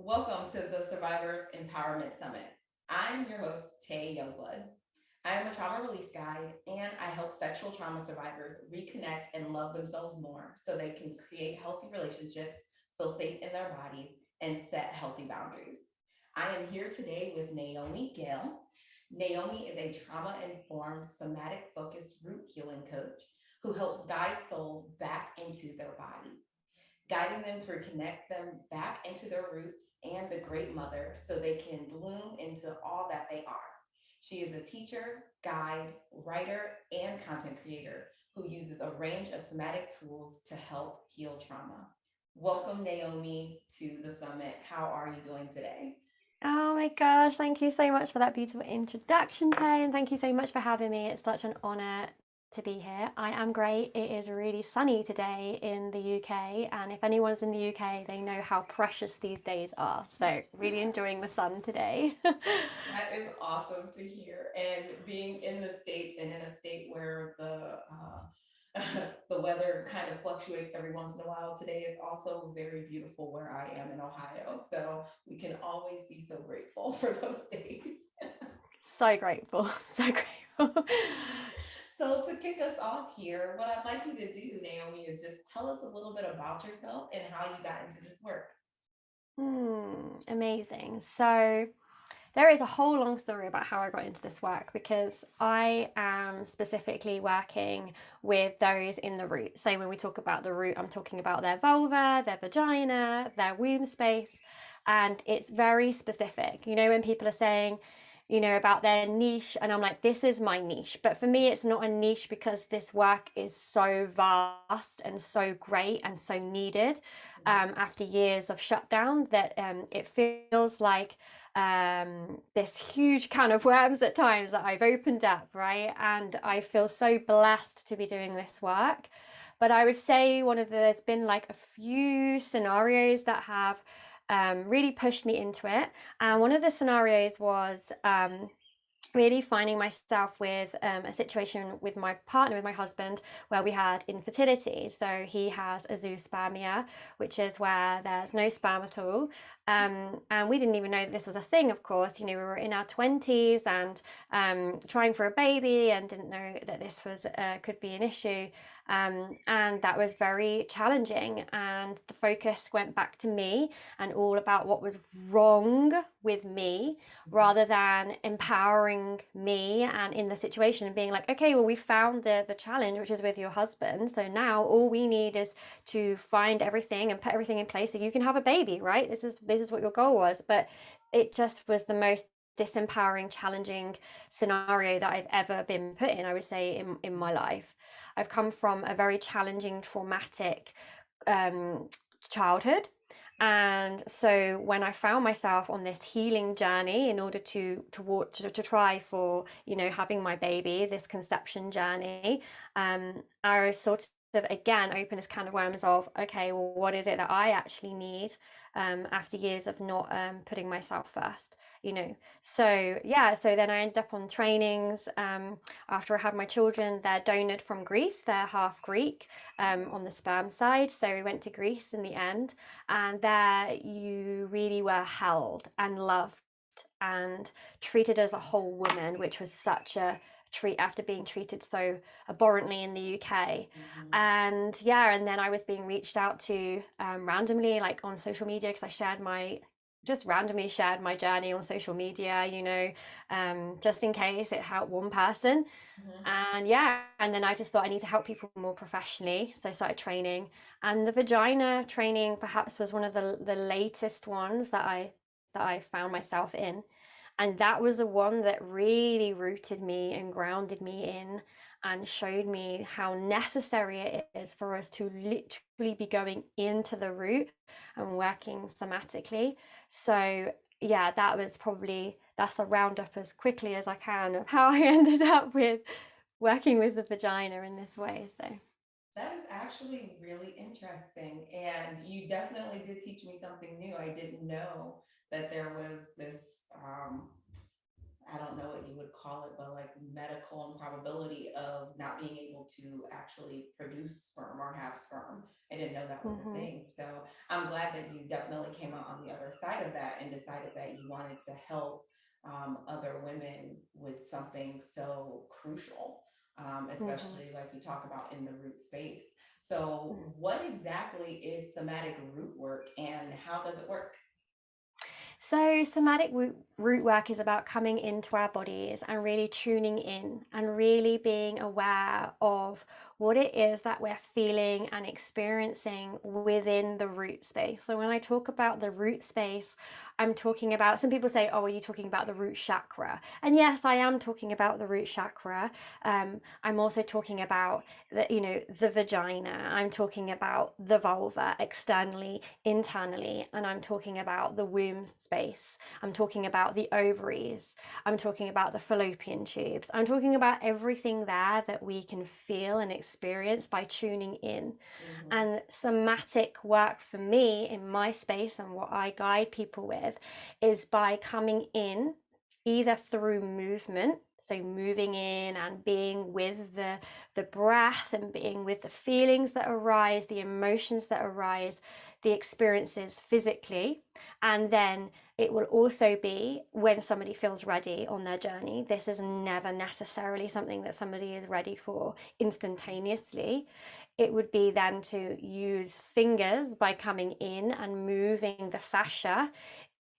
Welcome to the Survivors Empowerment Summit. I'm your host, Te Youngblood. I am a trauma release guide and I help sexual trauma survivors reconnect and love themselves more so they can create healthy relationships, feel safe in their bodies, and set healthy boundaries. I am here today with Naomi Gale. Naomi is a trauma informed, somatic focused root healing coach who helps guide souls back into their body, guiding them to reconnect them back into their roots and the great mother so they can bloom into all that they are. She is a teacher, guide, writer, and content creator who uses a range of somatic tools to help heal trauma. Welcome, Naomi, to the summit. How are you doing today? Oh my gosh, thank you so much for that beautiful introduction, Tay, and thank you so much for having me. It's such an honor to be here. I am great. It is really sunny today in the UK, and if anyone's in the UK, they know how precious these days are. So, really enjoying the sun today. That is awesome to hear. And being in the States and in a state where the weather kind of fluctuates every once in a while, today is also very beautiful where I am in Ohio. So we can always be so grateful for those days. So grateful. So grateful. So to kick us off here, what I'd like you to do, Naomi, is just tell us a little bit about yourself and how you got into this work. Amazing. So, there is a whole long story about how I got into this work because I am specifically working with those in the root. So when we talk about the root, I'm talking about their vulva, their vagina, their womb space, and it's very specific. When people are saying, about their niche, and I'm like, this is my niche. But for me, it's not a niche because this work is so vast and so great and so needed after years of shutdown that it feels like this huge can of worms at times that I've opened up, right? And I feel so blessed to be doing this work. But I would say there's been like a few scenarios that have really pushed me into it. And one of the scenarios was really finding myself with a situation with my partner, with my husband, where we had infertility. So he has azoospermia, which is where there's no sperm at all. And we didn't even know that this was a thing, of course. We were in our 20s and trying for a baby and didn't know that this could be an issue. And that was very challenging. And the focus went back to me and all about what was wrong with me rather than empowering me and in the situation and being like, okay, well, we found the challenge, which is with your husband. So now all we need is to find everything and put everything in place so you can have a baby, right? This is what your goal was. But it just was the most disempowering, challenging scenario that I've ever been put in, I would say, in my life. I've come from a very challenging, traumatic childhood. And so when I found myself on this healing journey in order to try for having my baby, this conception journey, I was sort of again open this can of worms of, okay, well, what is it that I actually need after years of not putting myself first, so yeah, so then I ended up on trainings after I had my children. They're donored from Greece, they're half Greek on the sperm side, so we went to Greece in the end, and there you really were held and loved and treated as a whole woman, which was such a treat after being treated so abhorrently in the UK. Mm-hmm. And yeah, and then I was being reached out to randomly, like on social media, because I just randomly shared my journey on social media, just in case it helped one person. Mm-hmm. And yeah, and then I just thought I need to help people more professionally. So I started training. And the vagina training perhaps was one of the latest ones that I found myself in. And that was the one that really rooted me and grounded me in and showed me how necessary it is for us to literally be going into the root and working somatically. So yeah, that's a roundup as quickly as I can of how I ended up with working with the vagina in this way. So That is actually really interesting. And you definitely did teach me something new. I didn't know that there was this I don't know what you would call it, but like medical improbability of not being able to actually produce sperm or have sperm. I didn't know that was a Hmm. thing. So I'm glad that you definitely came out on the other side of that and decided that you wanted to help other women with something so crucial, Hmm. especially like you talk about in the root space. So, what exactly is somatic root work and how does it work? So, somatic root work is about coming into our bodies and really tuning in and really being aware of what it is that we're feeling and experiencing within the root space. So, when I talk about the root space, I'm talking about, some people say, oh, are you talking about the root chakra? And yes, I am talking about the root chakra. I'm also talking about the vagina. I'm talking about the vulva externally, internally, and I'm talking about the womb space. I'm talking about the ovaries. I'm talking about the fallopian tubes. I'm talking about everything there that we can feel and experience by tuning in. Mm-hmm. And somatic work for me in my space and what I guide people with is by coming in either through movement, so moving in and being with the breath and being with the feelings that arise, the emotions that arise, the experiences physically. And then it will also be when somebody feels ready on their journey. This is never necessarily something that somebody is ready for instantaneously. It would be then to use fingers by coming in and moving the fascia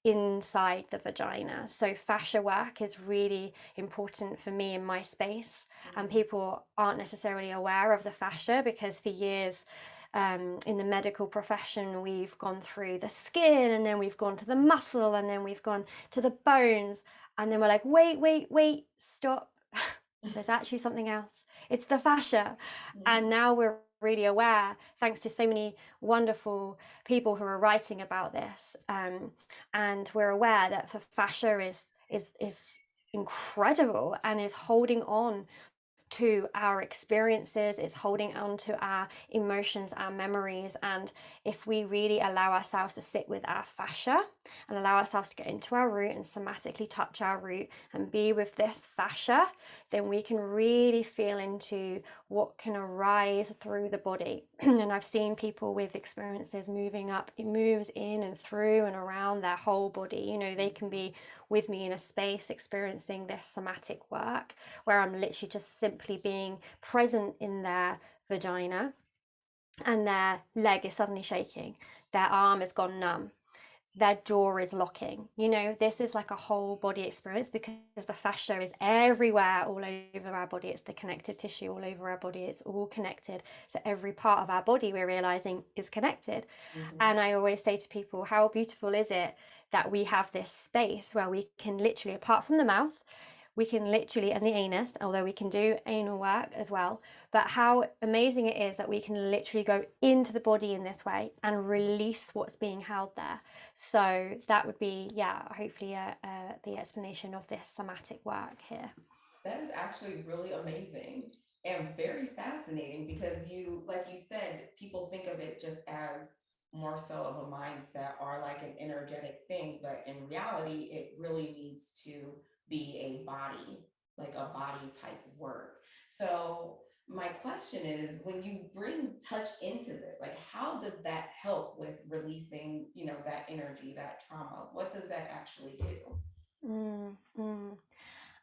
inside the vagina. So fascia work is really important for me in my space, and Mm-hmm. people aren't necessarily aware of the fascia because for years in the medical profession we've gone through the skin and then we've gone to the muscle and then we've gone to the bones, and then we're like, wait, stop. There's actually something else. It's the fascia. And now we're really aware, thanks to so many wonderful people who are writing about this. And we're aware that the fascia is incredible and is holding on to our experiences, it's holding on to our emotions, our memories. And if we really allow ourselves to sit with our fascia and allow ourselves to get into our root and somatically touch our root and be with this fascia, then we can really feel into what can arise through the body. And I've seen people with experiences moving up, it moves in and through and around their whole body. They can be with me in a space experiencing this somatic work where I'm literally just simply being present in their vagina and their leg is suddenly shaking, their arm has gone numb, their jaw is locking. This is like a whole body experience because the fascia is everywhere, all over our body. It's the connective tissue all over our body. It's all connected. So every part of our body we're realizing is connected. Mm-hmm. And I always say to people, how beautiful is it that we have this space where we can literally, apart from the mouth, we can literally, and the anus, although we can do anal work as well, but how amazing it is that we can literally go into the body in this way and release what's being held there. So that would be, yeah, hopefully the explanation of this somatic work here. That is actually really amazing and very fascinating because like you said, people think of it just as more so of a mindset or like an energetic thing, but in reality, it really needs to be a body, like a body type work. So, my question is when you bring touch into this, like how does that help with releasing, that energy, that trauma? What does that actually do? Mm, mm.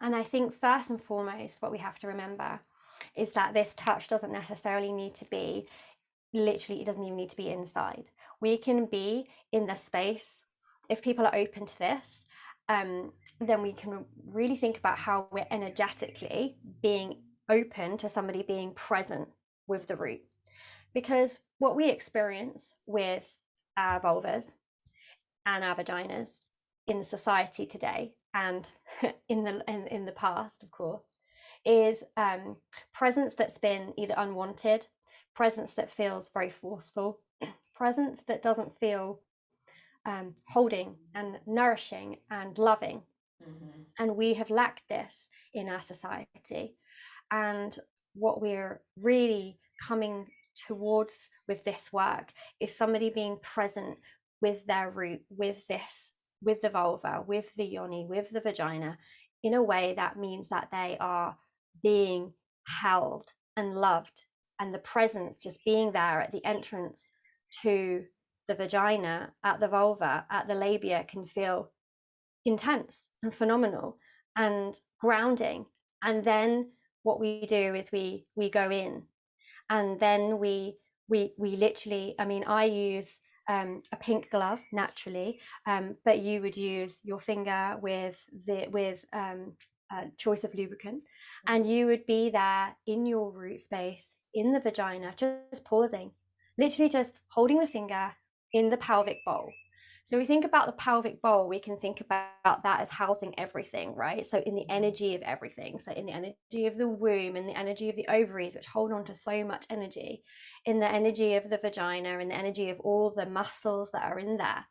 And I think first and foremost, what we have to remember is that this touch doesn't necessarily need to be literally, it doesn't even need to be inside. We can be in the space. If people are open to this, then we can really think about how we're energetically being open to somebody being present with the root. Because what we experience with our vulvas and our vaginas in society today and in the past, of course, is presence that's been either unwanted, presence that feels very forceful, presence that doesn't feel holding and nourishing and loving. Mm-hmm. And we have lacked this in our society. And what we're really coming towards with this work is somebody being present with their root, with the vulva, with the yoni, with the vagina in a way that means that they are being held and loved, and the presence just being there at the entrance to the vagina, at the vulva, at the labia can feel intense and phenomenal and grounding. And then what we do is we go in, and then we literally, I mean, I use a pink glove naturally, but you would use your finger with choice of lubricant, and you would be there in your root space in the vagina, just pausing, literally just holding the finger in the pelvic bowl. So we think about the pelvic bowl, we can think about that as housing everything, right? So in the energy of everything, so in the energy of the womb and the energy of the ovaries, which hold on to so much energy, in the energy of the vagina and the energy of all the muscles that are in there.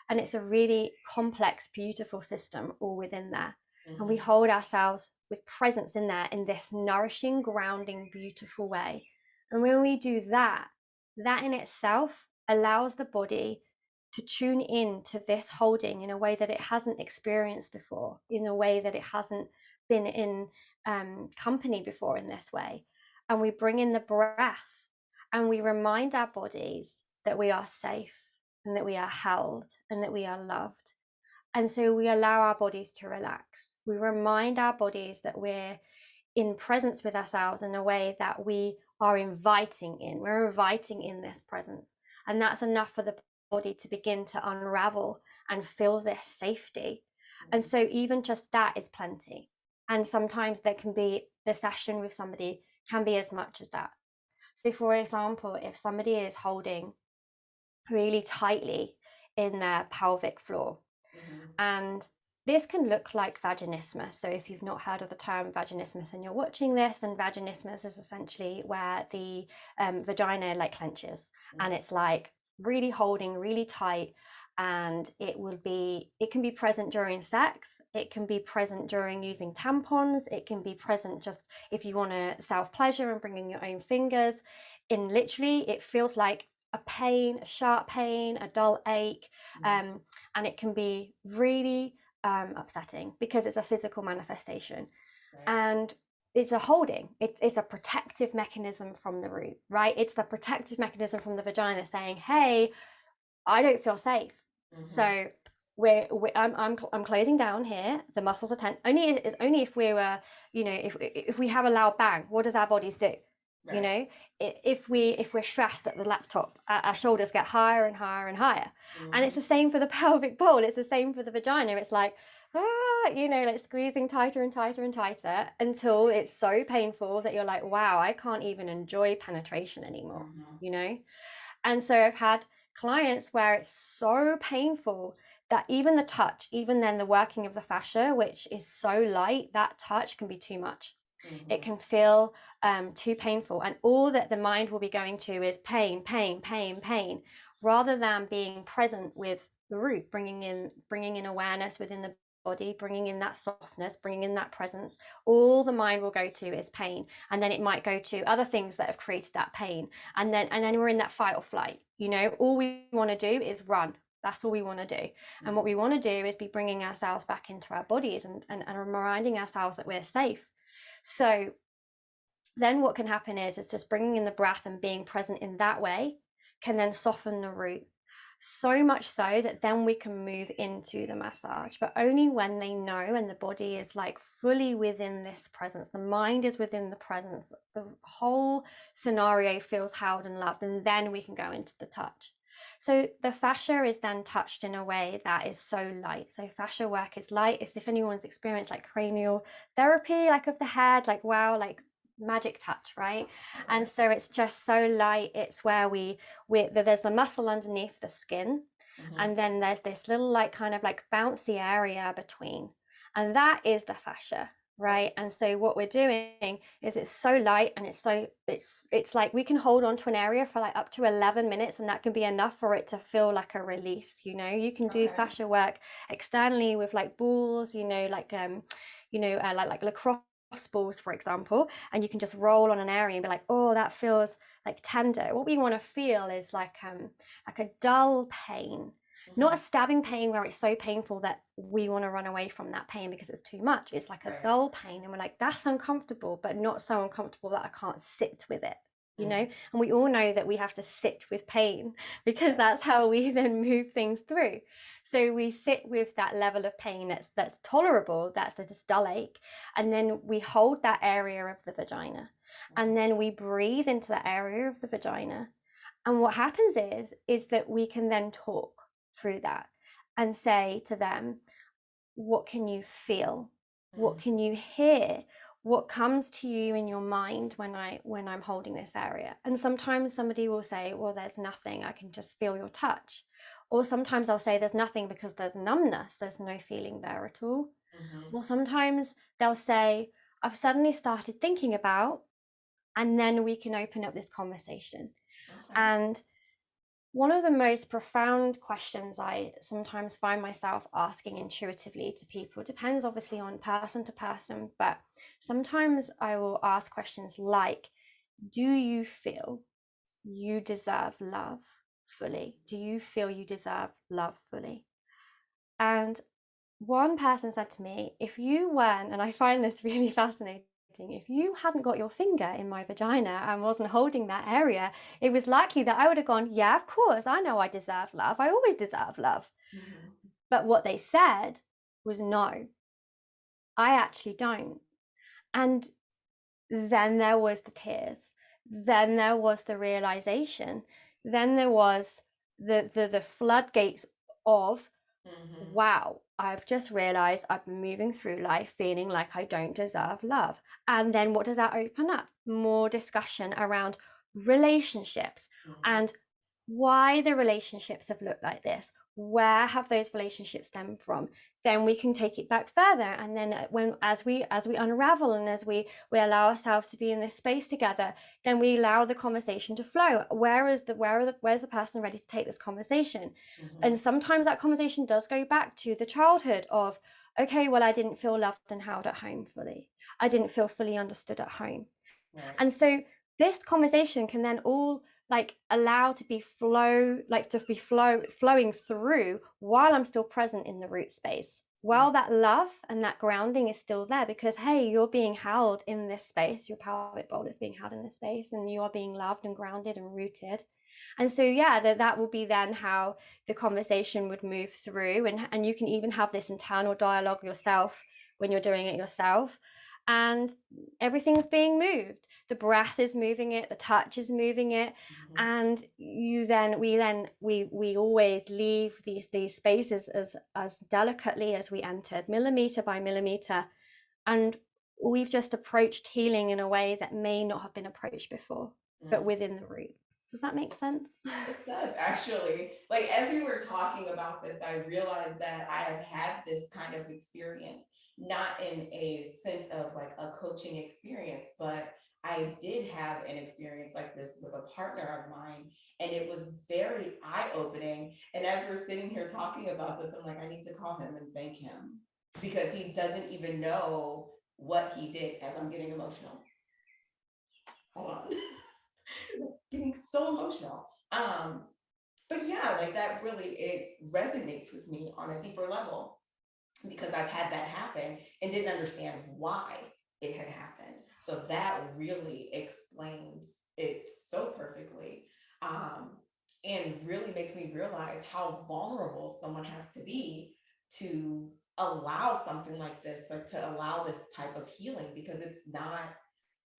And it's a really complex, beautiful system all within there. And we hold ourselves with presence in there in this nourishing, grounding, beautiful way. And when we do that, that in itself allows the body to tune in to this holding in a way that it hasn't experienced before, in a way that it hasn't been in company before in this way. And we bring in the breath, and we remind our bodies that we are safe and that we are held and that we are loved. And so we allow our bodies to relax. We remind our bodies that we're in presence with ourselves in a way that we are inviting in. We're inviting in this presence. And that's enough for the body to begin to unravel and feel this safety. And so even just that is plenty. And sometimes there can be the session with somebody can be as much as that. So for example, if somebody is holding really tightly in their pelvic floor, and this can look like vaginismus. So if you've not heard of the term vaginismus and you're watching this, then vaginismus is essentially where the vagina like clenches, and it's like really holding really tight. And it can be present during sex, it can be present during using tampons, it can be present just if you want to self pleasure and bring in your own fingers. In literally, it feels like a pain, a sharp pain, a dull ache, and it can be really upsetting because it's a physical manifestation. And it's a holding, it's a protective mechanism from the root, right? It's the protective mechanism from the vagina saying, hey, I don't feel safe. So I'm closing down here. The muscles are tense. It's only if we were, if we have a loud bang, what does our bodies do? Right. If we're stressed at the laptop, our shoulders get higher and higher and higher. And it's the same for the pelvic bowl. It's the same for the vagina. It's like, like squeezing tighter and tighter and tighter until it's so painful that you're like, wow, I can't even enjoy penetration anymore. And so I've had clients where it's so painful that even the touch, even then the working of the fascia, which is so light, that touch can be too much. It can feel too painful, and all that the mind will be going to is pain, pain, pain, pain, rather than being present with the root, bringing in awareness within the body, bringing in that softness, bringing in that presence. All the mind will go to is pain, and then it might go to other things that have created that pain, and then we're in that fight or flight. All we want to do is run. That's all we want to do. And what we want to do is be bringing ourselves back into our bodies and reminding ourselves that we're safe. So then what can happen is just bringing in the breath and being present in that way can then soften the root, so much so that then we can move into the massage, but only when they know and the body is like fully within this presence, the mind is within the presence, the whole scenario feels held and loved, and then we can go into the touch. So the fascia is then touched in a way that is so light. So fascia work is light. It's if anyone's experienced like cranial therapy, like of the head, like wow, like magic touch, right? And so it's just so light. It's where there's the muscle underneath the skin, and then there's this little like kind of like bouncy area between, and that is the fascia, right? And so what we're doing is it's so light, and it's like we can hold on to an area for like up to 11 minutes, and that can be enough for it to feel like a release. You can do fascia work externally with like balls, like like lacrosse balls, for example, and you can just roll on an area and be like, oh, that feels like tender. What we want to feel is like a dull pain, Not a Mhm. stabbing pain where it's so painful that we want to run away from that pain because it's too much. It's like a Right. dull pain, and we're like, that's uncomfortable, but not so uncomfortable that I can't sit with it, you know? Mhm. And we all know that we have to sit with pain because Right. that's how we then move things through. So we sit with that level of pain that's tolerable, that's this dull ache, and then we hold that area of the vagina. And Mhm. then we breathe into that area of the vagina. And what happens is that we can then talk through that and say to them, what can you feel? What Mhm. can you hear? What comes to you in your mind when I'm holding this area? And sometimes somebody will say, well, there's nothing, I can just feel your touch. Or sometimes I'll say there's nothing because there's numbness, there's no feeling there at all. Mhm. Or sometimes they'll say, I've suddenly started thinking about, and then we can open up this conversation. Okay. And one of the most profound questions I sometimes find myself asking intuitively to people, depends obviously on person to person, but sometimes I will ask questions like, do you feel you deserve love fully? Do you feel you deserve love fully? And one person said to me, if you weren't, and I find this really fascinating, if you hadn't got your finger in my vagina and wasn't holding that area, it was likely that I would have gone, yeah, of course, I know I deserve love. I always deserve love. Mhm. But what they said was, no, I actually don't. And then there was the tears. Then there was the realization. Then there was the floodgates of, Mhm. wow, I've just realized I've been moving through life feeling like I don't deserve love. And then what does that open up? More discussion around relationships Mhm. and why the relationships have looked like this. Where have those relationships stemmed from? Then we can take it back further, and then when as we unravel and as we allow ourselves to be in this space together, then we allow the conversation to flow. Where's the person ready to take this conversation? Mhm. And sometimes that conversation does go back to the childhood of, okay, well, I didn't feel loved and held at home fully. I didn't feel fully understood at home. Right. And so this conversation can then all like allow to be flowing through while I'm still present in the root space. Mhm. While that love and that grounding is still there, because hey, you're being held in this space, your pelvic bowl is being held in this space, and you are being loved and grounded and rooted. And so yeah, that will be then how the conversation would move through, and you can even have this internal dialogue yourself when you're doing it yourself. And everything's being moved, the breath is moving it, the touch is moving it. Mhm. And we always leave these spaces as delicately as we entered, millimeter by millimeter. And we've just approached healing in a way that may not have been approached before, but Mhm. within the root. Does that make sense? It does actually. Like as you were talking about this, I realized that I have had this kind of experience, not in a sense of like a coaching experience, but I did have an experience like this with a partner of mine, and it was very eye-opening. And as we're sitting here talking about this, I'm like, I need to call him and thank him because he doesn't even know what he did as I'm getting emotional. Hold on. Getting so emotional. But yeah, like that really, it resonates with me on a deeper level because I've had that happen and didn't understand why it had happened. So that really explains it so perfectly. Um, and really makes me realize how vulnerable someone has to be to allow something like this, like to allow this type of healing, because it's not,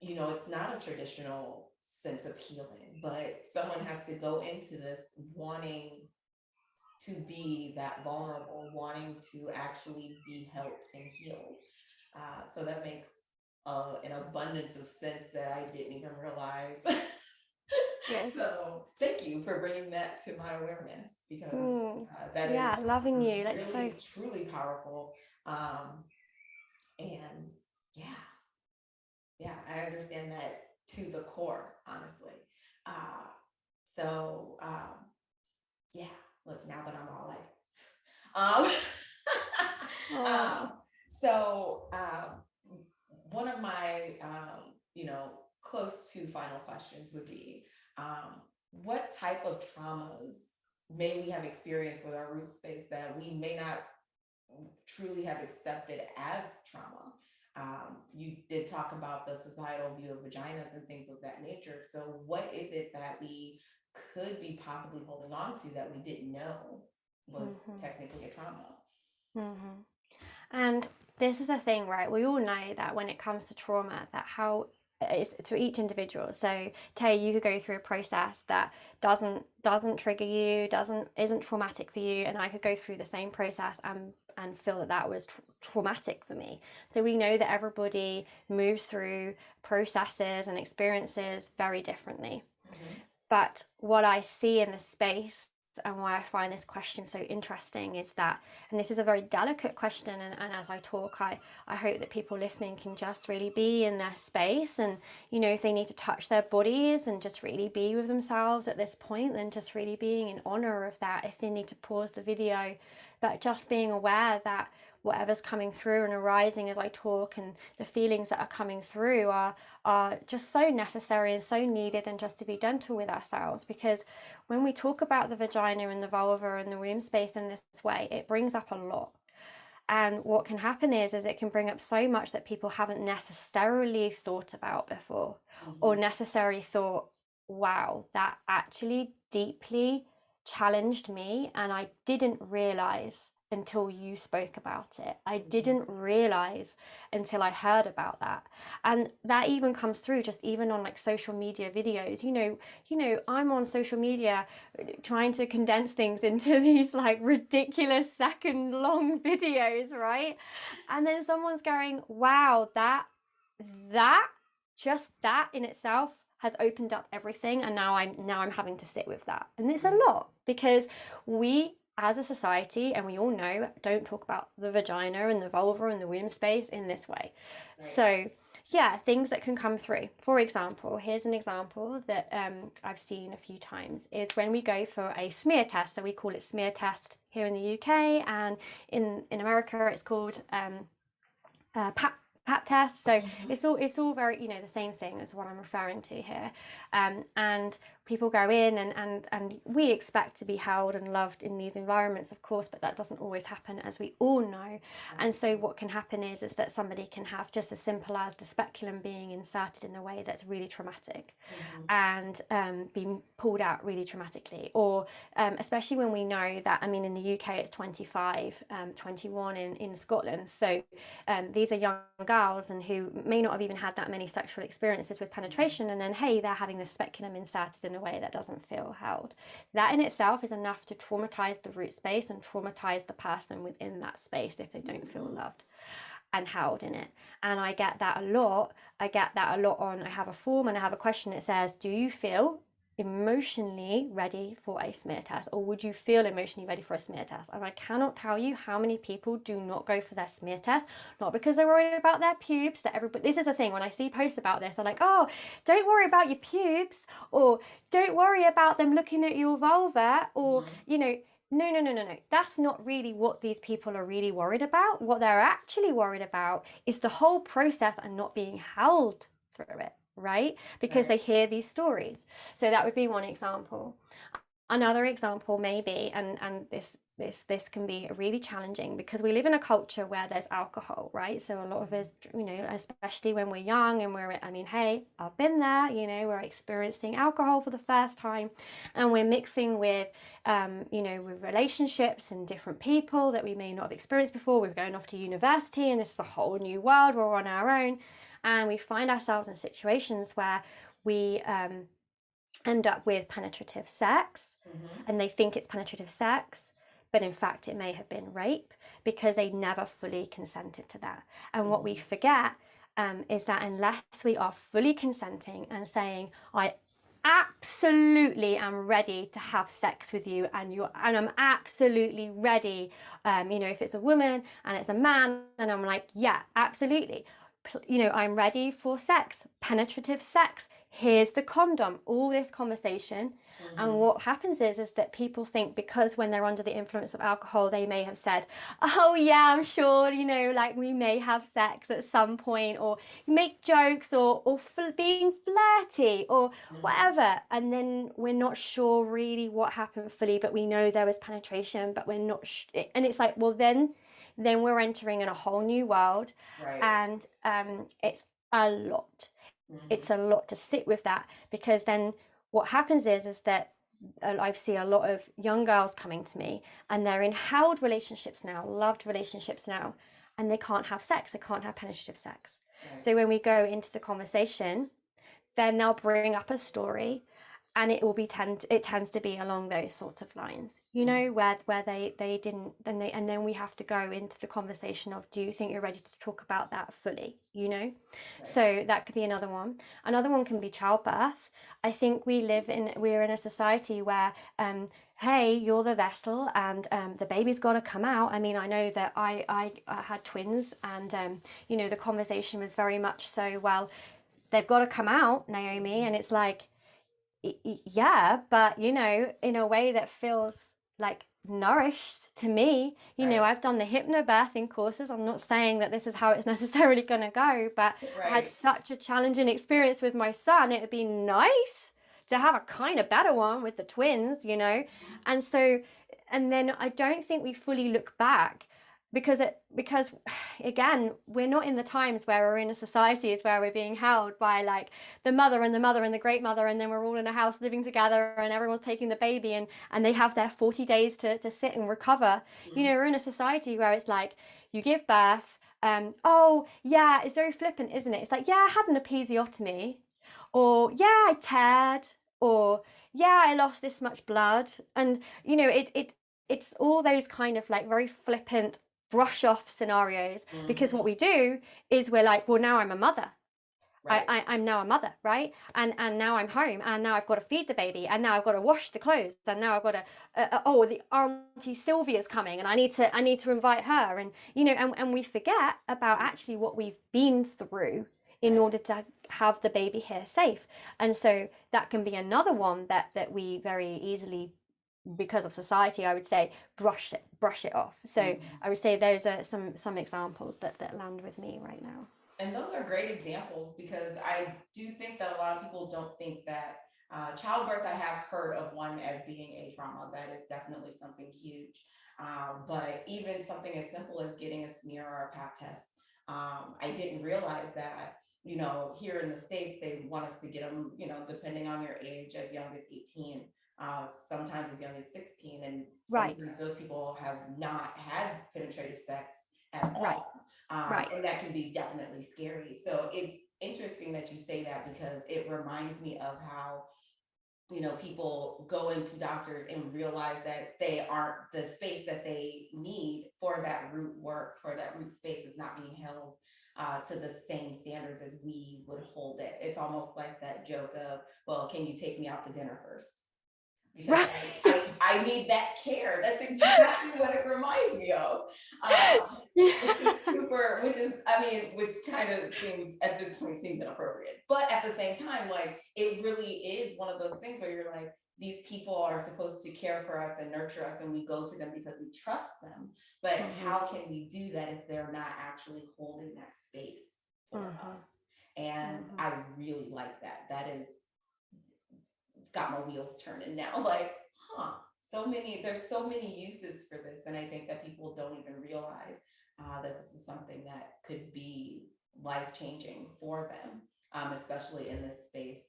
it's not a traditional sense of healing, but someone has to go into this wanting to be that vulnerable, wanting to actually be helped and healed. So that makes an abundance of sense that I didn't even realize. Good. So thank you for bringing that to my awareness because Mm. that is Yeah, loving you. That's so. really, truly powerful. And yeah, yeah, I understand that to the core, honestly. Uh, so yeah, look, now that I'm all like, Oh. um, so one of my, close to final questions would be, what type of traumas may we have experienced with our root space that we may not truly have accepted as trauma. You did talk about the societal view of vaginas and things of that nature. So, what is it that we could be possibly holding on to that we didn't know was Mm-hmm. technically a trauma? Mm-hmm. And this is the thing, right? We all know that when it comes to trauma, that how it's to each individual. So Tay, you could go through a process that doesn't trigger you, doesn't isn't traumatic for you, and I could go through the same process and feel that that was traumatic for me. So we know that everybody moves through processes and experiences very differently. Mm-hmm. But what I see in the space and why I find this question so interesting is that, and this is a very delicate question, and as I talk, I hope that people listening can just really be in their space. And, you know, if they need to touch their bodies and just really be with themselves at this point, then just really being in honor of that. If they need to pause the video, but just being aware that whatever's coming through and arising as I talk and the feelings that are coming through are just so necessary and so needed, and just to be gentle with ourselves, because when we talk about the vagina and the vulva and the womb space in this way, it brings up a lot. And what can happen is it can bring up so much that people haven't necessarily thought about before, or Mm-hmm. necessarily thought, wow, that actually deeply challenged me, and I didn't realize until you spoke about it. I Mm-hmm. didn't realize until I heard about that. And that even comes through just even on like social media videos. I'm on social media trying to condense things into these like ridiculous second long videos, right? And then someone's going, wow, that just that in itself has opened up everything, and now I'm having to sit with that. And it's a lot, because we as a society, and we all know, don't talk about the vagina and the vulva and the womb space in this way. Right. So yeah, things that can come through. For example, here's an example that I've seen a few times is when we go for a smear test. So we call it smear test here in the UK, and in America it's called pap test. So Mm-hmm. it's all very, the same thing as what I'm referring to here. And people go in, and we expect to be held and loved in these environments, of course, but that doesn't always happen, as we all know. And so what can happen is that somebody can have just as simple as the speculum being inserted in a way that's really traumatic, Mm-hmm. and being pulled out really traumatically, or especially when we know that, I mean, in the UK it's 25, 21 in Scotland. So these are young girls and who may not have even had that many sexual experiences with penetration, and then hey, they're having the speculum inserted in a way that doesn't feel held. That in itself is enough to traumatize the root space and traumatize the person within that space if they don't feel loved and held in it. And I get that a lot. I have a form and I have a question that says, do you feel emotionally ready for a smear test, or would you feel emotionally ready for a smear test? And I cannot tell you how many people do not go for their smear test, not because they're worried about their pubes. That everybody, this is the thing, when I see posts about this, they're like, oh, don't worry about your pubes, or don't worry about them looking at your vulva, or Mm-hmm. no, no, no, no, no. That's not really what these people are really worried about. What they're actually worried about is the whole process and not being held through it, right? Because Right. they hear these stories. So that would be one example. Another example maybe, and this can be really challenging, because we live in a culture where there's alcohol, right? So a lot of us, especially when we're young and hey, I've been there, we're experiencing alcohol for the first time, and we're mixing with with relationships and different people that we may not have experienced before. We're going off to university, and this is a whole new world. We're on our own, and we find ourselves in situations where we end up with penetrative sex, Mm-hmm. and they think it's penetrative sex, but in fact it may have been rape, because they never fully consented to that. And what we Mm-hmm. forget is that unless we are fully consenting and saying, I absolutely am ready to have sex with you, and I'm absolutely ready, if it's a woman and it's a man, and I'm like, yeah, absolutely, I'm ready for sex, penetrative sex, here's the condom, all this conversation. And what happens is that people think because when they're under the influence of alcohol, they may have said, oh yeah, I'm sure, you know, like we may have sex at some point, or make jokes, or being flirty or whatever. And then we're not sure really what happened fully, but we know there was penetration, but we're not and it's like, well, then we're entering in a whole new world. Right. And it's a lot. It's a lot to sit with that, because then what happens is that I see a lot of young girls coming to me, and they're in held relationships now, loved relationships now, and they can't have sex, they can't have penetrative sex. Right. So when we go into the conversation, then they'll bring up a story, and it will be it tends to be along those sorts of lines, you know, where they didn't, and then we have to go into the conversation of, do you think you're ready to talk about that fully, you know? Right. So that could be another one. Another one can be childbirth. I think we're in a society where hey, you're the vessel, and the baby's got to come out. I mean, I know that I had twins, and you know, the conversation was very much so, well, they've got to come out, Naomi. And it's like, yeah, but you know, in a way that feels like nourished to me. You know, I've done the hypnobirthing courses. I'm not saying that this is how it's necessarily going to go, but I had such a challenging experience with my son. It would be nice to have a kind of better one with the twins, you know. And so, and then I don't think we fully look back, because again, we're not in the times where we're in a society is where we're being held by like the mother and the mother and the great mother, and then we're all in a house living together, and everyone's taking the baby, and they have their 40 days to sit and recover. You know, we're in a society where it's like, you give birth, oh yeah, it's very flippant, isn't it? It's like, yeah, I had an episiotomy, or yeah, I teared, or yeah, I lost this much blood. And you know, it's all those kind of like very flippant brush off scenarios, because what we do is we're like, well, now I'm a mother. Right. I'm now a mother, right? And now I'm home, and now I've got to feed the baby, and now I've got to wash the clothes, and now I've got to oh, the Auntie Sylvia's coming, and I need to invite her. And you know, and we forget about actually what we've been through in order to have the baby here safe. And so that can be another one that we very easily, because of society, I would say, brush it off. So I would say those are some examples that land with me right now. And those are great examples, because I do think that a lot of people don't think that childbirth, I have heard of one as being a trauma. That is definitely something huge. But even something as simple as getting a smear or a pap test, I didn't realize that, you know, here in the States, they want us to get them, you know, depending on your age, as young as 18, sometimes as young as 16. And sometimes those people have not had penetrative sex at all. And that can be definitely scary. So it's interesting that you say that, because it reminds me of how, you know, people go into doctors and realize that they aren't the space that they need for that root work, for that root space is not being held to the same standards as we would hold it. It's almost like that joke of, well, can you take me out to dinner first? Because I need that care. That's exactly what it reminds me of. Which kind of seems, at this point, seems inappropriate. But at the same time, like, it really is one of those things where you're like, these people are supposed to care for us and nurture us, and we go to them because we trust them. But how can we do that if they're not actually holding that space for us? And I really like that. It's got my wheels turning now. Like, there's so many uses for this. And I think that people don't even realize that this is something that could be life-changing for them, especially in this space,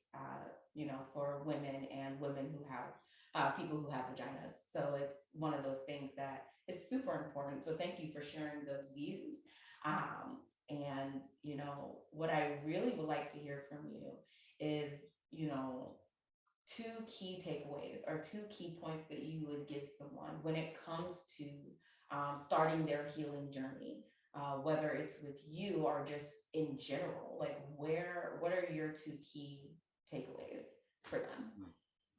you know, for women and women who have people who have vaginas. So it's one of those things that is super important. So thank you for sharing those views. And, you know, what I really would like to hear from you is, you know, two key takeaways or two key points that you would give someone when it comes to starting their healing journey, whether it's with you or just in general. Like, what are your two key takeaways for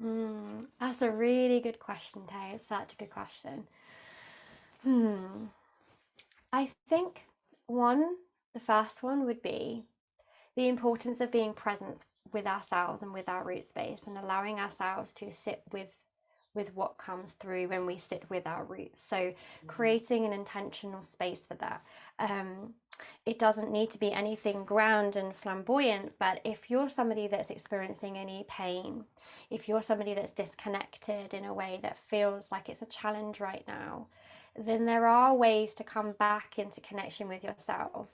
them? That's a really good question, Tay. It's such a good question. I think the first one would be the importance of being present with ourselves and with our root space, and allowing ourselves to sit with what comes through when we sit with our roots. So creating an intentional space for that. It doesn't need to be anything grand and flamboyant, but if you're somebody that's experiencing any pain, if you're somebody that's disconnected in a way that feels like it's a challenge right now, then there are ways to come back into connection with yourself.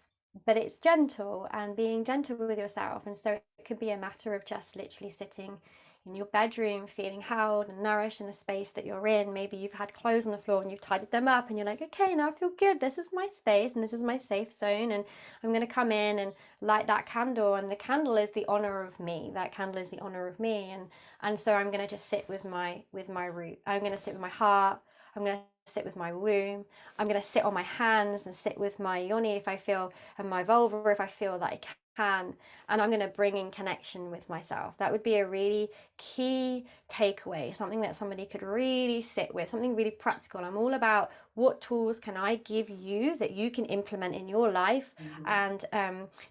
But it's gentle and being gentle with yourself. And so it could be a matter of just literally sitting in your bedroom, feeling held and nourished in the space that you're in. Maybe you've had clothes on the floor and you've tidied them up and you're like, okay, now I feel good. This is my space and this is my safe zone. And I'm going to come in and light that candle. And the candle is the honor of me. That candle is the honor of me. And so I'm going to just sit with my root. I'm going to sit with my heart. I'm going to sit with my womb. I'm going to sit on my hands and sit with my yoni if I feel, and my vulva if I feel that I can. And I'm going to bring in connection with myself. That would be a really key takeaway, something that somebody could really sit with, something really practical. I'm all about what tools can I give you that you can implement in your life and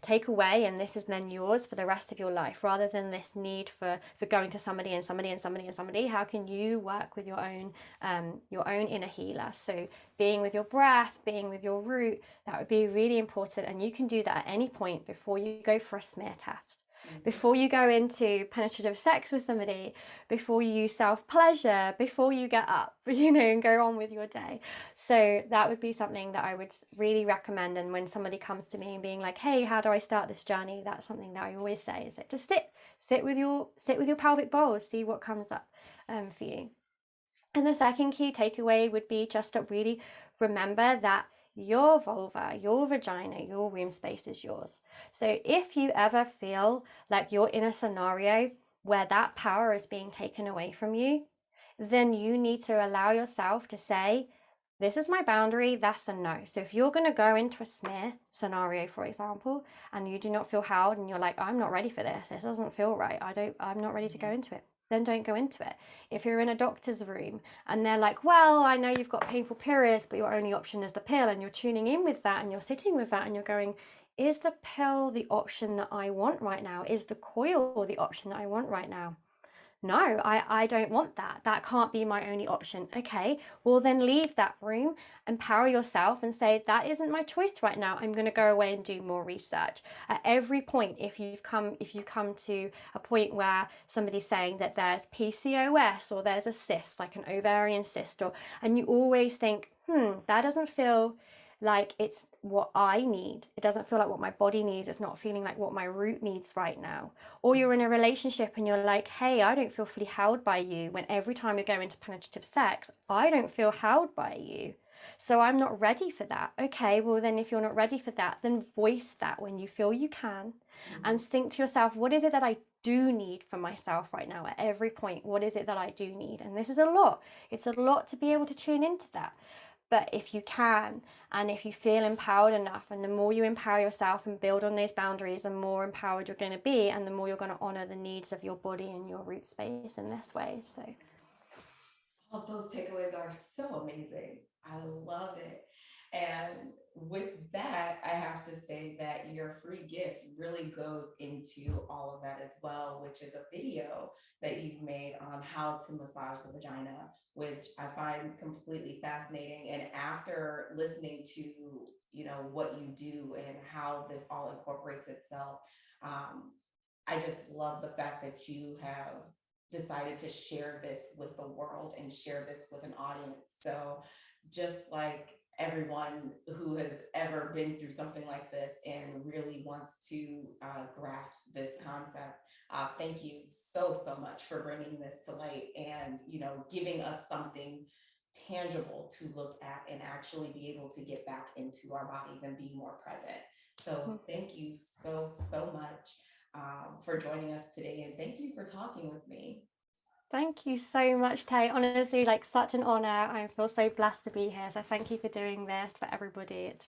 take away, and this is then yours for the rest of your life, rather than this need for going to somebody and somebody and somebody and somebody. How can you work with your own inner healer? So being with your breath, being with your root, that would be really important. And you can do that at any point before you go for a smear test, before you go into penetrative sex with somebody, before you self-pleasure, before you get up, and go on with your day. So that would be something that I would really recommend. And when somebody comes to me and being like, hey, how do I start this journey? That's something that I always say, is that just sit with your pelvic bowl, see what comes up for you. And the second key takeaway would be just to really remember that your vulva, your vagina, your womb space is yours. So if you ever feel like you're in a scenario where that power is being taken away from you, then you need to allow yourself to say, this is my boundary, that's a no. So if you're going to go into a smear scenario, for example, and you do not feel held and you're like, I'm not ready for this doesn't feel right, I'm not ready to go into it, then don't go into it. If you're in a doctor's room and they're like, well, I know you've got painful periods, but your only option is the pill, and you're tuning in with that and you're sitting with that and you're going, is the pill the option that I want right now? Is the coil the option that I want right now? No, I don't want that. That can't be my only option. Okay, well then leave that room, empower yourself and say, that isn't my choice right now. I'm going to go away and do more research. At every point, if you come to a point where somebody's saying that there's PCOS or there's a cyst, like an ovarian cyst, and you always think, that doesn't feel like it's what I need. It doesn't feel like what my body needs. It's not feeling like what my root needs right now. Or you're in a relationship and you're like, hey, I don't feel fully held by you, when every time you go into penetrative sex, I don't feel held by you. So I'm not ready for that. Okay, well then if you're not ready for that, then voice that when you feel you can, and think to yourself, what is it that I do need for myself right now at every point? What is it that I do need? And this is a lot. It's a lot to be able to tune into that. But if you can, and if you feel empowered enough, and the more you empower yourself and build on those boundaries, the more empowered you're going to be, and the more you're going to honor the needs of your body and your root space in this way. So all of those takeaways are so amazing. I love it. And with that, I have to say that your free gift really goes into all of that as well, which is a video that you've made on how to massage the vagina, which I find completely fascinating. And after listening to, what you do and how this all incorporates itself, I just love the fact that you have decided to share this with the world and share this with an audience. So just like everyone who has ever been through something like this and really wants to grasp this concept, thank you so much for bringing this to light and giving us something tangible to look at and actually be able to get back into our bodies and be more present. So thank you so much for joining us today, and thank you for talking with me. thank you so much, Tay. Honestly, like such an honor. I feel so blessed to be here. So thank you for doing this for everybody. It's